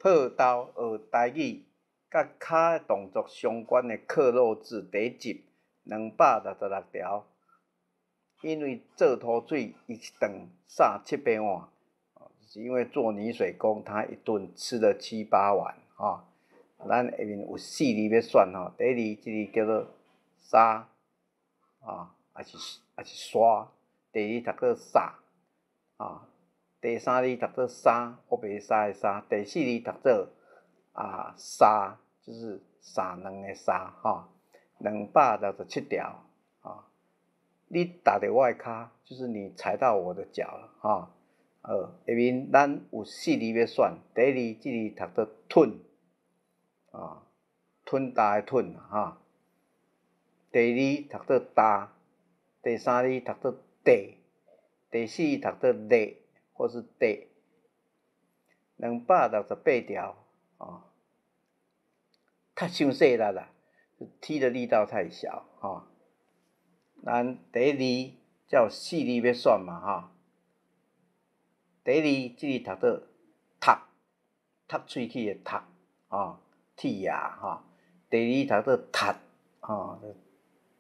破刀学台语，甲骹的动作相关的课录制第1集266条。因为做土水一顿3-7碗，就是因为做泥水工，他一顿吃了7-8碗啊。咱下面有4字要选吼，第1字这字叫做沙啊，还是刷。第2读做撒啊，第3字读做沙，乌白沙的沙。第4字读做沙，就是撒卵的沙哈。267条啊，你踏到我的骹，就是你踩到我的脚了哈。下面咱有4字要选，第1字这字读做吞啊，吞大的吞哈。第2读做大，第3字读做地，第4读做裂或是地。268条啊，太伤细力啦，踢的力道太小哈。咱第1字才有4字要选嘛哈。第1字这字读做读，读喙齿的读啊，剔牙哈。第2读做踢啊，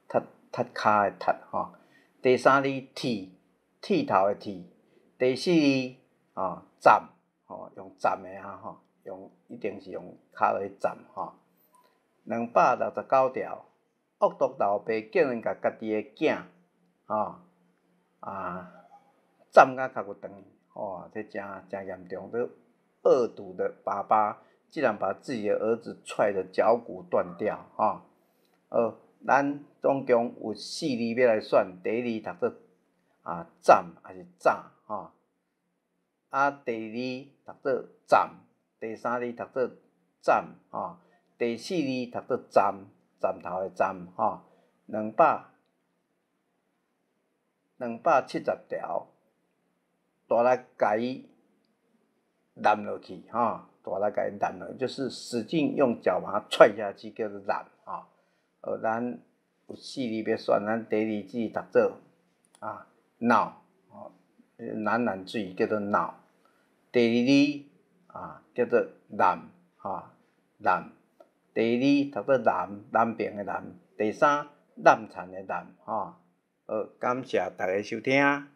踢骹的踢哈。第3字剃，剃头的剃。第4字站用站的吼，一定是用骹落去站吼。269条，恶毒老爸竟然甲家己的囝斩甲脚骨断这真严重。这恶毒的爸爸竟然把自己的儿子踹得脚骨断掉咱总共有4字要来选，第1字读做斩还是炸第2读做站，第3字读做站第4字读做站，站头的站270条，大力甲伊揽落去大力甲伊揽落去，就是使劲用脚把它踹下去，叫做揽咱有4字要选，咱第1字读做闹喃喃自语叫做闹。第2字叫做南南。第2读做南边的南。第3滥产的滥感谢大家收听。